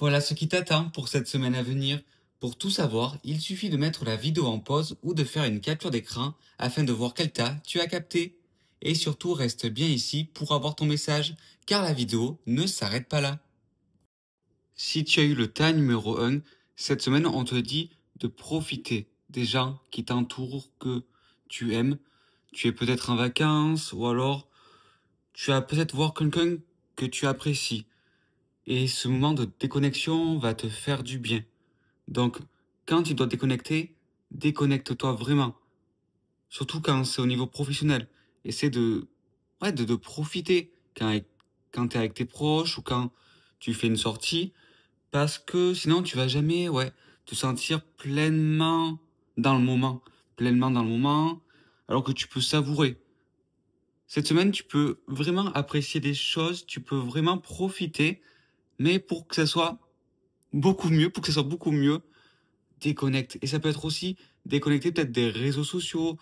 Voilà ce qui t'attend pour cette semaine à venir. Pour tout savoir, il suffit de mettre la vidéo en pause ou de faire une capture d'écran afin de voir quel tas tu as capté. Et surtout, reste bien ici pour avoir ton message, car la vidéo ne s'arrête pas là. Si tu as eu le tas numéro 1, cette semaine, on te dit de profiter des gens qui t'entourent, que tu aimes. Tu es peut-être en vacances ou alors tu vas peut-être voir quelqu'un que tu apprécies. Et ce moment de déconnexion va te faire du bien. Donc, quand tu dois déconnecter, déconnecte-toi vraiment. Surtout quand c'est au niveau professionnel. Essaie de profiter quand tu es avec tes proches ou quand tu fais une sortie. Parce que sinon, tu vas jamais, te sentir pleinement dans le moment. Pleinement dans le moment, alors que tu peux savourer. Cette semaine, tu peux vraiment apprécier des choses, tu peux vraiment profiter, mais pour que ça soit beaucoup mieux, déconnecte. Et ça peut être aussi déconnecter peut-être des réseaux sociaux,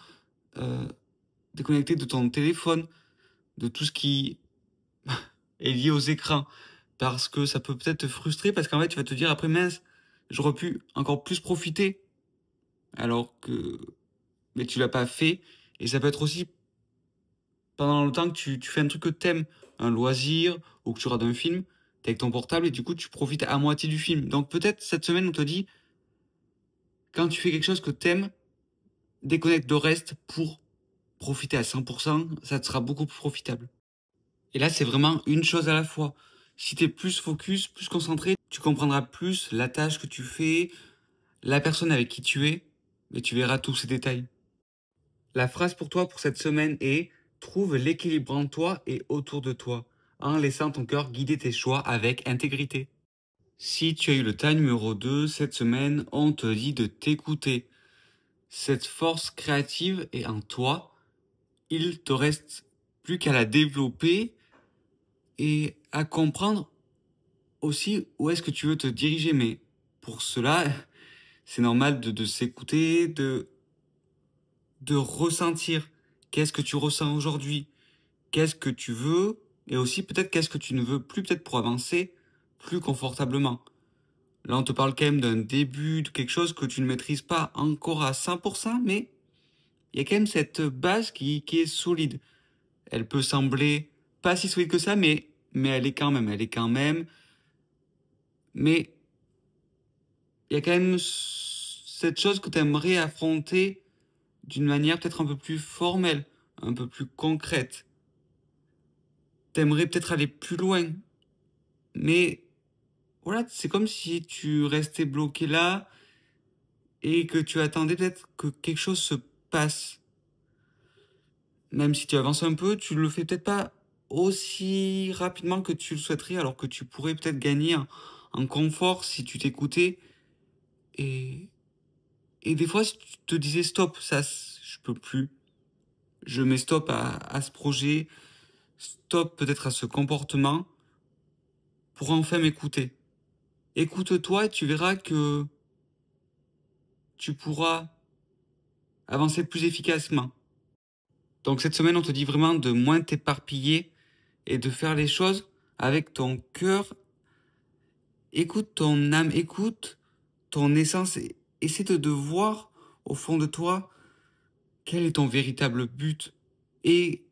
euh, déconnecter de ton téléphone, de tout ce qui est lié aux écrans. Parce que ça peut peut-être te frustrer, parce qu'en fait, tu vas te dire après, mince, j'aurais pu encore plus profiter, alors que mais tu l'as pas fait. Et ça peut être aussi pendant le temps que tu fais un truc que t'aimes, un loisir, ou que tu regardes un film, t'es avec ton portable et du coup, tu profites à moitié du film. Donc peut-être cette semaine, on te dit, quand tu fais quelque chose que t'aimes, déconnecte le reste pour profiter à 100%, ça te sera beaucoup plus profitable. Et là, c'est vraiment une chose à la fois. Si t'es plus focus, plus concentré, tu comprendras plus la tâche que tu fais, la personne avec qui tu es, et tu verras tous ces détails. La phrase pour toi pour cette semaine est: trouve l'équilibre en toi et autour de toi, en laissant ton cœur guider tes choix avec intégrité. Si tu as eu le tas numéro 2 cette semaine, on te dit de t'écouter. Cette force créative est en toi, il te reste plus qu'à la développer et à comprendre aussi où est-ce que tu veux te diriger. Mais pour cela, c'est normal de s'écouter, de ressentir. Qu'est-ce que tu ressens aujourd'hui? Qu'est-ce que tu veux? Et aussi peut-être qu'est-ce que tu ne veux plus, peut-être pour avancer plus confortablement. Là, on te parle quand même d'un début, de quelque chose que tu ne maîtrises pas encore à 100%, mais il y a quand même cette base qui est solide. Elle peut sembler pas si solide que ça, mais elle est quand même. Mais il y a quand même cette chose que tu aimerais affronter d'une manière peut-être un peu plus formelle, un peu plus concrète. T'aimerais peut-être aller plus loin, mais voilà, c'est comme si tu restais bloqué là et que tu attendais peut-être que quelque chose se passe. Même si tu avances un peu, tu le fais peut-être pas aussi rapidement que tu le souhaiterais, alors que tu pourrais peut-être gagner en confort si tu t'écoutais. Et, et des fois, si tu te disais stop, ça, je peux plus. Je mets stop à ce projet, stop peut-être à ce comportement pour enfin m'écouter. Écoute-toi et tu verras que tu pourras avancer plus efficacement. Donc cette semaine, on te dit vraiment de moins t'éparpiller et de faire les choses avec ton cœur. Écoute ton âme, écoute ton essence. Essaie de voir au fond de toi quel est ton véritable but. Et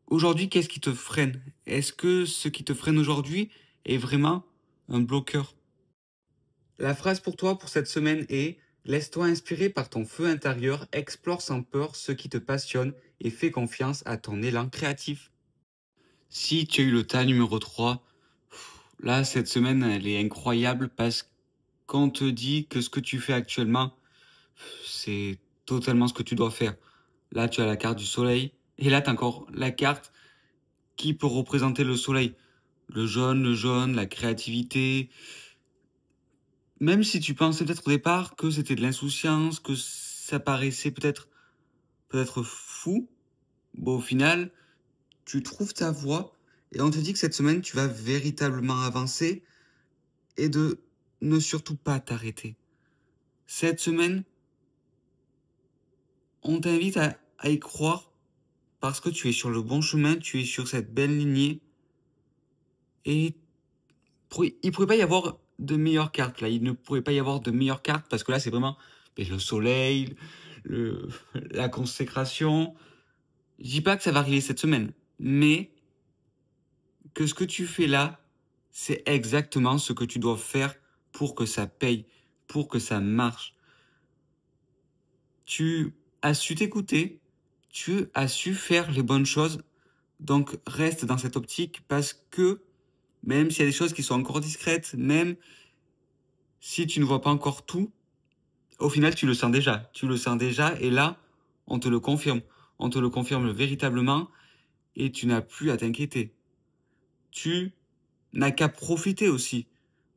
aujourd'hui, qu'est-ce qui te freine? Est-ce que ce qui te freine aujourd'hui est vraiment un bloqueur? La phrase pour toi pour cette semaine est: laisse-toi inspirer par ton feu intérieur, explore sans peur ce qui te passionne et fais confiance à ton élan créatif. Si tu as eu le tas numéro 3, là, cette semaine, elle est incroyable parce qu'on te dit que ce que tu fais actuellement, c'est totalement ce que tu dois faire. Là, tu as la carte du soleil et là, tu as encore la carte qui peut représenter le soleil. Le jaune, la créativité. Même si tu pensais peut-être au départ que c'était de l'insouciance, que ça paraissait peut-être fou, bon, au final, tu trouves ta voie et on te dit que cette semaine, tu vas véritablement avancer et de ne surtout pas t'arrêter. Cette semaine, on t'invite à y croire parce que tu es sur le bon chemin, tu es sur cette belle lignée et il pourrait pas y avoir de meilleures cartes là. Il ne pourrait pas y avoir de meilleures cartes parce que là, c'est vraiment le soleil, le, la consécration. Je dis pas que ça va arriver cette semaine, mais que ce que tu fais là, c'est exactement ce que tu dois faire pour que ça paye, pour que ça marche. Tu as su t'écouter, tu as su faire les bonnes choses, donc reste dans cette optique parce que même s'il y a des choses qui sont encore discrètes, même si tu ne vois pas encore tout, au final tu le sens déjà. Tu le sens déjà et là, on te le confirme. On te le confirme véritablement et tu n'as plus à t'inquiéter. Tu n'as qu'à profiter aussi.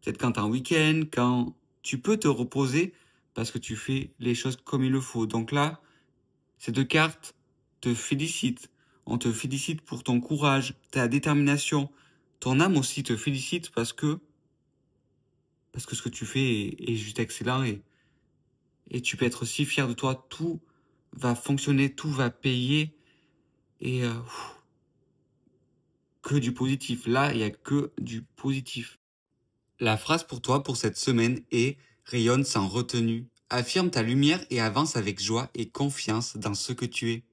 Peut-être quand t'es en week-end, quand tu peux te reposer parce que tu fais les choses comme il le faut. Donc là, ces deux cartes te félicitent. On te félicite pour ton courage, ta détermination. Ton âme aussi te félicite parce que ce que tu fais est juste excellent et tu peux être si fier de toi. Tout va fonctionner, tout va payer et que du positif. Là, il y a que du positif. La phrase pour toi pour cette semaine est rayonne sans retenue. Affirme ta lumière et avance avec joie et confiance dans ce que tu es.